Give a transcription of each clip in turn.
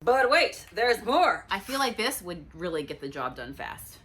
But wait, there's more. I feel like this would really get the job done fast.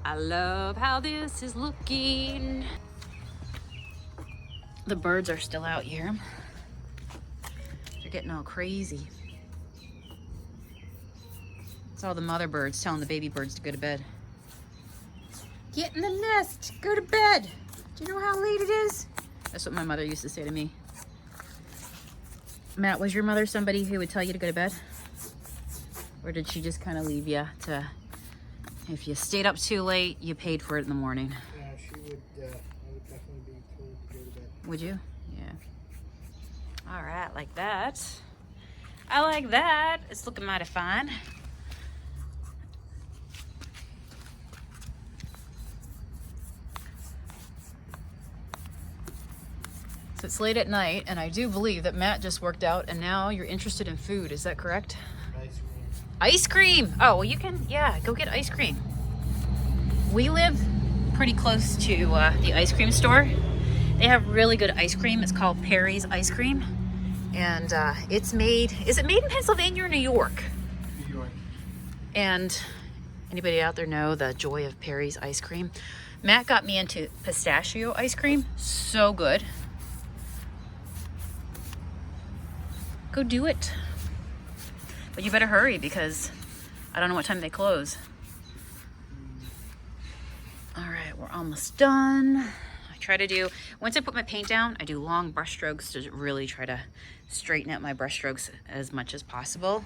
I love how this is looking. The birds are still out here. They're getting all crazy. It's all the mother birds telling the baby birds to go to bed. Get in the nest, go to bed. Do you know how late it is? That's what my mother used to say to me. Matt, was your mother somebody who would tell you to go to bed? Or did she just kind of leave you to, if you stayed up too late, you paid for it in the morning? Yeah, she would, I would definitely be told to go to bed. Would you? Yeah. All right, like that. I like that. It's looking mighty fine. So it's late at night, and I do believe that Matt just worked out, and now you're interested in food. Is that correct? Ice cream. Ice cream! Oh, well, you can, yeah, go get ice cream. We live pretty close to the ice cream store. They have really good ice cream. It's called Perry's Ice Cream. And it's made, is it made in Pennsylvania or New York? New York. And anybody out there know the joy of Perry's ice cream? Matt got me into pistachio ice cream. So good. Go do it. But you better hurry because I don't know what time they close. All right, we're almost done. I try to do, once I put my paint down, I do long brush strokes to really try to straighten out my brush strokes as much as possible.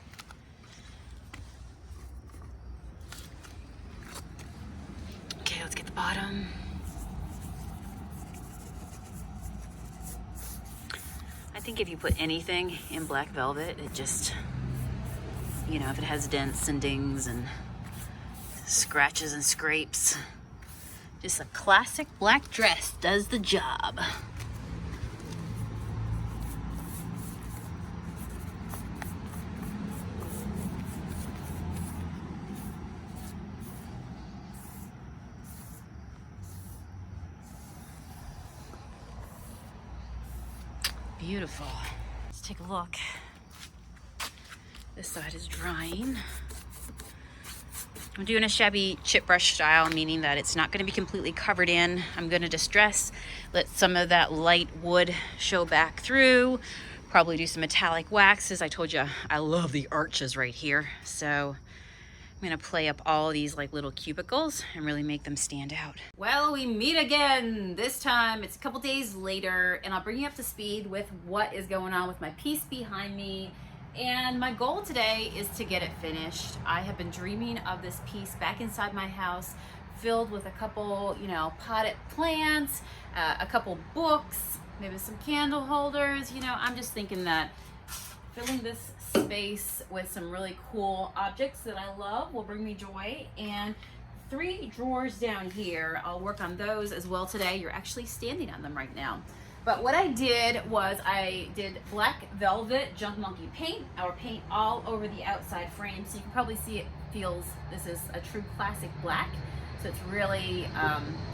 Okay, let's get the bottom. I think if you put anything in black velvet, it just, you know, if it has dents and dings and scratches and scrapes, just a classic black dress does the job. Beautiful. Let's take a look. This side is drying. I'm doing a shabby chip brush style, meaning that it's not going to be completely covered in. I'm going to distress, let some of that light wood show back through, probably do some metallic waxes. I told you I love the arches right here, so I'm going to play up all these like little cubicles and really make them stand out. Well, we meet again. This time it's a couple days later, and I'll bring you up to speed with what is going on with my piece behind me. And my goal today is to get it finished. I have been dreaming of this piece back inside my house, filled with a couple, you know, potted plants, a couple books, maybe some candle holders. You know, I'm just thinking that filling this space with some really cool objects that I love will bring me joy. And 3 drawers down here, I'll work on those as well today. You're actually standing on them right now. But what I did was I did black velvet junk monkey paint. Our paint all over the outside frame, so you can probably see it feels, this is a true classic black. So it's really,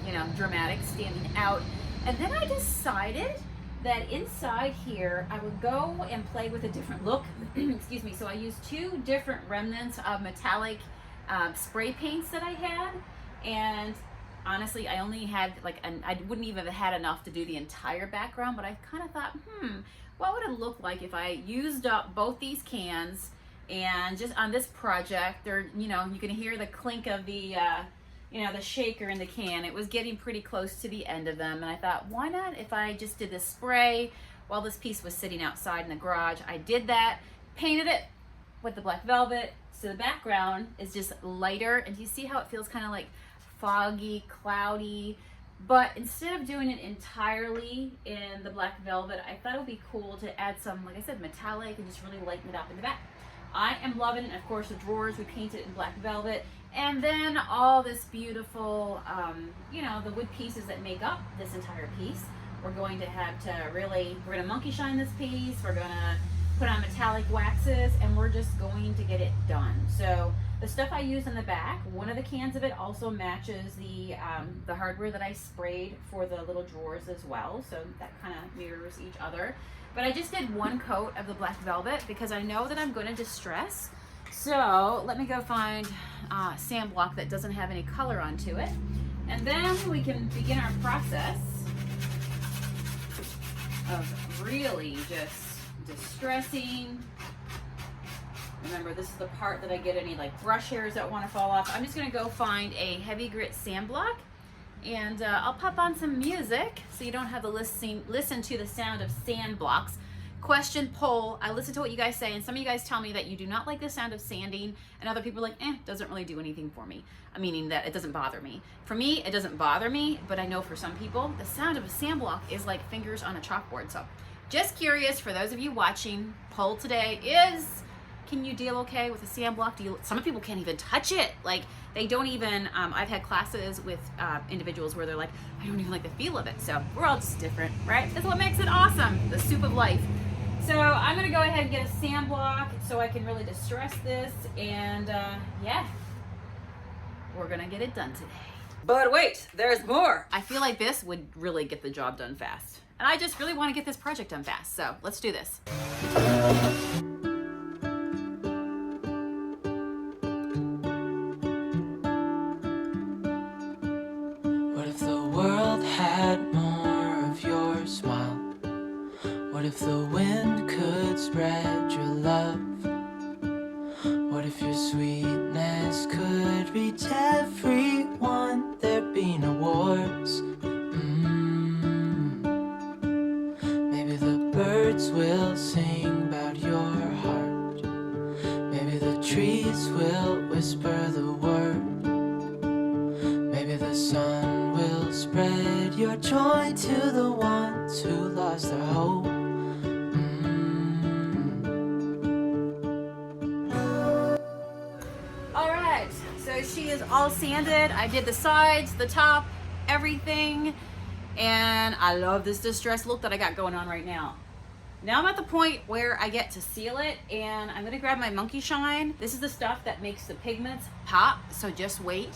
you know, dramatic, standing out. And then I decided that inside here, I would go and play with a different look. Excuse me. So I used 2 different remnants of metallic spray paints that I had. And honestly, I only had like, I wouldn't even have had enough to do the entire background, but I kind of thought, what would it look like if I used up both these cans and just on this project, there, you know, you can hear the clink of the, you know, the shaker in the can. It was getting pretty close to the end of them. And I thought, why not if I just did this spray while this piece was sitting outside in the garage? I did that, painted it with the black velvet. So the background is just lighter. And you see how it feels kind of like foggy, cloudy, but instead of doing it entirely in the black velvet, I thought it would be cool to add some, like I said, metallic and just really lighten it up in the back. I am loving it. Of course, the drawers we painted in black velvet, And then all this beautiful, you know, the wood pieces that make up this entire piece. We're going to have to really, we're gonna monkey shine this piece, we're gonna put on metallic waxes, and we're just going to get it done. So the stuff I use in the back, one of the cans of it also matches the hardware that I sprayed for the little drawers as well. So that kind of mirrors each other. But I just did one coat of the black velvet because I know that I'm going to distress. So let me go find sand block that doesn't have any color onto it. And then we can begin our process of really just distressing. Remember, this is the part that I get any like brush hairs that want to fall off. I'm just going to go find a heavy grit sand block, and I'll pop on some music so you don't have to listen to the sound of sand blocks. Question, poll, I listen to what you guys say, and some of you guys tell me that you do not like the sound of sanding, and other people are like, doesn't really do anything for me. Meaning that it doesn't bother me. For me, it doesn't bother me, but I know for some people, the sound of a sand block is like fingers on a chalkboard. So just curious, for those of you watching, poll today is, can you deal okay with a sand block? Some people can't even touch it. Like, they don't even, I've had classes with individuals where they're like, I don't even like the feel of it. So we're all just different, right? That's what makes it awesome, the soup of life. So I'm gonna go ahead and get a sand block so I can really distress this, and yeah, we're gonna get it done today. But wait, there's more. I feel like this would really get the job done fast. And I just really wanna get this project done fast, so let's do this. What if the world had more of your smile? What if the wind could spread your love? What if your sweetness could reach everyone? There'd be no wars. Maybe the birds will sing about your heart. Maybe the trees will whisper the word. Maybe the sun will spread your joy to the ones who lost their hope. Alright, so she is all sanded. I did the sides, the top, everything. And I love this distressed look that I got going on right now. Now I'm at the point where I get to seal it, and I'm gonna grab my monkey shine. This is the stuff that makes the pigments pop, so just wait.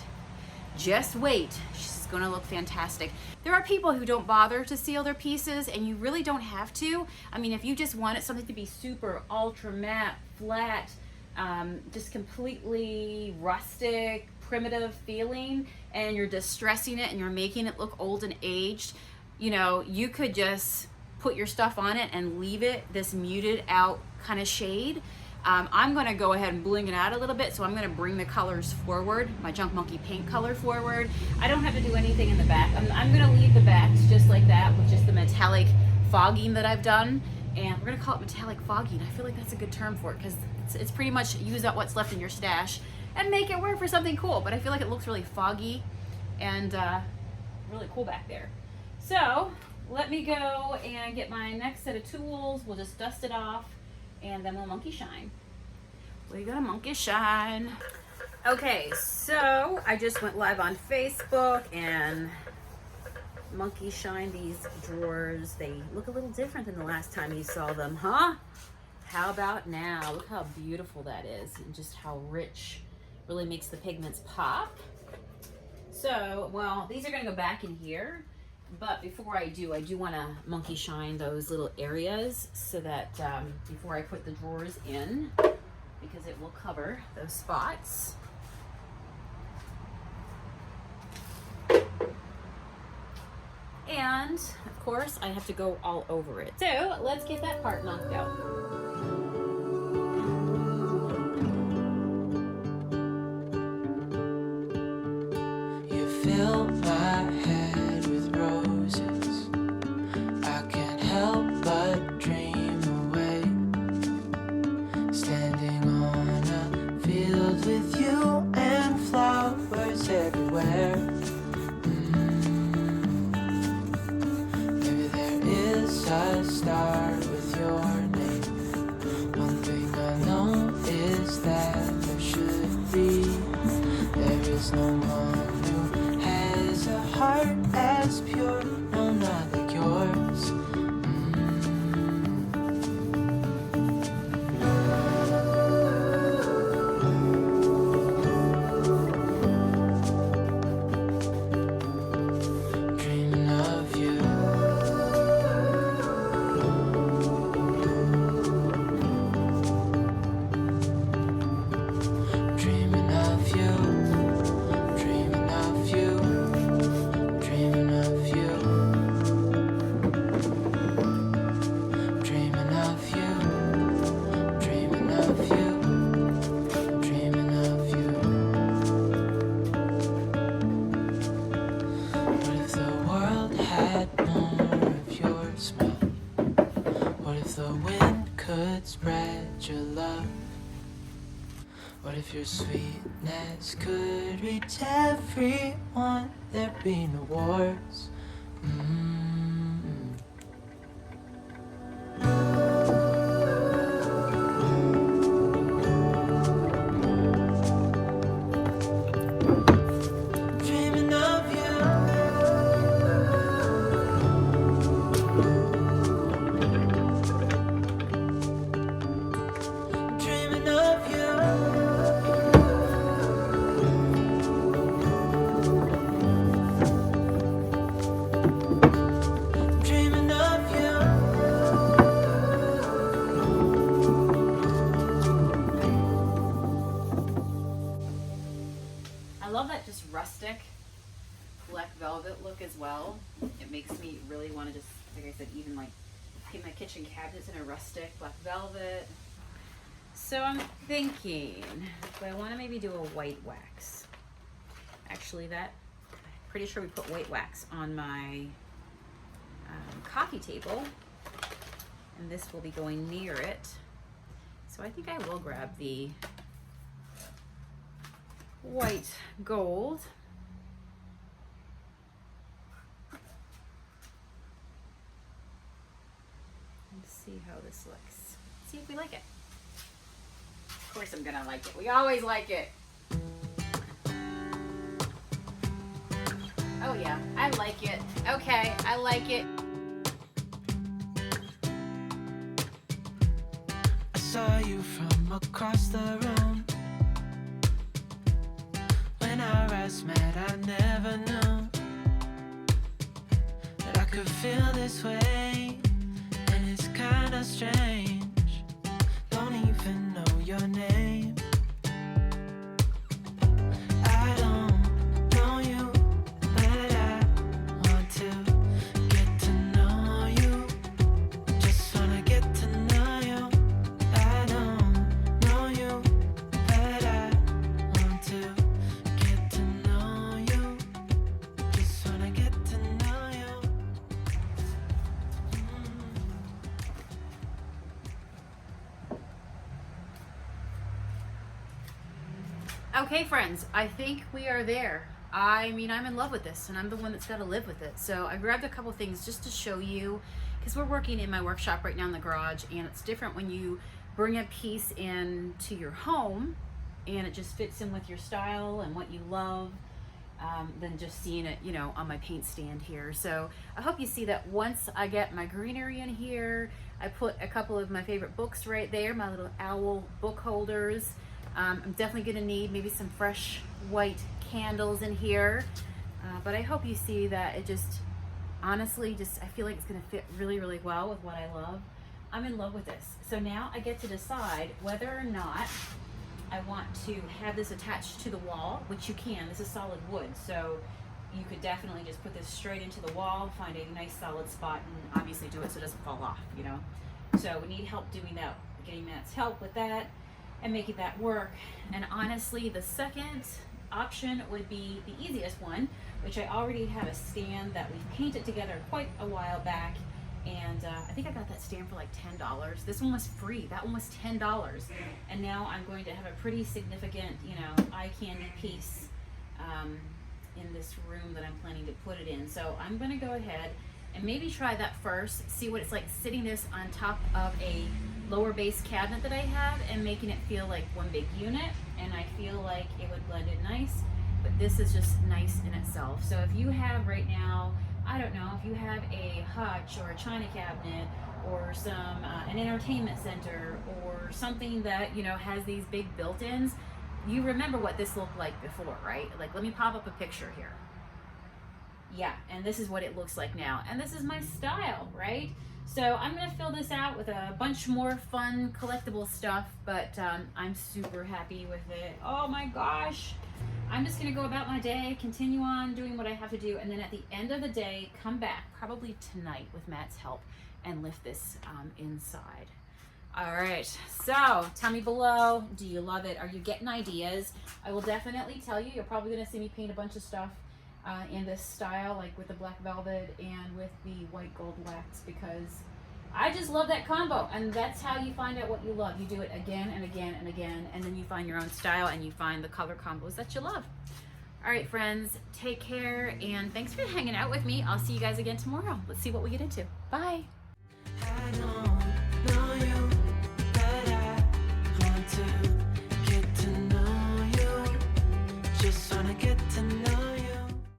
Just wait. She's gonna look fantastic. There are people who don't bother to seal their pieces, and you really don't have to. I mean, if you just wanted something to be super ultra matte, flat, just completely rustic, primitive feeling, and you're distressing it and you're making it look old and aged, you know, you could just put your stuff on it and leave it this muted out kind of shade. I'm gonna go ahead and bling it out a little bit, so I'm gonna bring the colors forward, my Junk Monkey paint color forward. I don't have to do anything in the back. I'm gonna leave the backs just like that with just the metallic fogging that I've done, and we're gonna call it metallic fogging. I feel like that's a good term for it, because it's pretty much use up what's left in your stash and make it work for something cool. But I feel like it looks really foggy and really cool back there. So let me go and get my next set of tools. We'll just dust it off, and then we'll monkey shine. We're gonna monkey shine. Okay, so I just went live on Facebook and monkey shine these drawers. They look a little different than the last time you saw them, huh? How about now? Look how beautiful that is, and just how rich, really makes the pigments pop. So, well, these are gonna go back in here, but before I do wanna monkey shine those little areas so that before I put the drawers in, because it will cover those spots. And of course I have to go all over it. So let's get that part knocked out. You fill my head with roses. I can't help but dream away. Standing on a field with you and flowers everywhere. Maybe there is a star with your name as pure, no, not like yours. Dreaming of you. Dreaming of you. Dreaming of you. Dreaming of you. Dreaming of you. Dreaming of you. Dreaming of you. What if the world had more of your smell? What if the wind could spread your love? What if your sweetness could reach everyone? There'd be no wars. Dreaming of you. Dreaming of you. Dreaming of you. I love that just rustic black velvet look as well. It makes me really want to just, like I said, even like paint my kitchen cabinets in a rustic black velvet. So I'm thinking, do I want to maybe do a white wax? Actually, that, pretty sure we put white wax on my coffee table, and this will be going near it. So I think I will grab the white gold. Let's see how this looks. See if we like it. Of course I'm gonna like it. We always like it. Oh yeah, I like it. Okay, I like it. I saw you from across the room. When our eyes met, I never knew that I could feel this way, and it's kinda strange. Don't even know your name. I don't know you, but I want to get to know you. Just wanna get to know you. I don't know you, but I want to get to know you. Just wanna get to know you. Okay, friends, I think we are there. I mean, I'm in love with this, and I'm the one that's got to live with it. So I grabbed a couple things just to show you, because we're working in my workshop right now in the garage, and it's different when you bring a piece into your home and it just fits in with your style and what you love, than just seeing it, you know, on my paint stand here. So I hope you see that once I get my greenery in here, I put a couple of my favorite books right there, my little owl book holders. I'm definitely gonna need maybe some fresh white candles in here, but I hope you see that it just, honestly, just, I feel like it's gonna fit really, really well with what I love. I'm in love with this. So now I get to decide whether or not I want to have this attached to the wall, which you can. This is solid wood, so you could definitely just put this straight into the wall, find a nice solid spot, and obviously do it so it doesn't fall off, you know? So we need help doing that, getting Matt's help with that and making that work. And honestly, the second option would be the easiest one, which I already have a stand that we painted together quite a while back, and I think I got that stand for like $10. This one was free. That one was $10, and now I'm going to have a pretty significant, you know, eye candy piece in this room that I'm planning to put it in. So I'm going to go ahead and maybe try that first, see what it's like sitting this on top of a lower base cabinet that I have and making it feel like one big unit, and I feel like it would blend it nice. but this is just nice in itself. So if you have right now, I don't know, if you have a hutch or a china cabinet or some an entertainment center or something that, you know, has these big built-ins, you remember what this looked like before, right? Like, let me pop up a picture here. Yeah, and this is what it looks like now. And this is my style, right? So I'm gonna fill this out with a bunch more fun collectible stuff, but I'm super happy with it. Oh my gosh. I'm just gonna go about my day, continue on doing what I have to do, and then at the end of the day, come back, probably tonight with Matt's help, and lift this inside. All right, so tell me below, do you love it? Are you getting ideas? I will definitely tell you, you're probably gonna see me paint a bunch of stuff in this style, like with the black velvet and with the white gold wax, because I just love that combo, and that's how you find out what you love. You do it again and again and again, and then you find your own style and you find the color combos that you love. All right, friends, take care, and thanks for hanging out with me. I'll see you guys again tomorrow. Let's see what we get into. Bye. I don't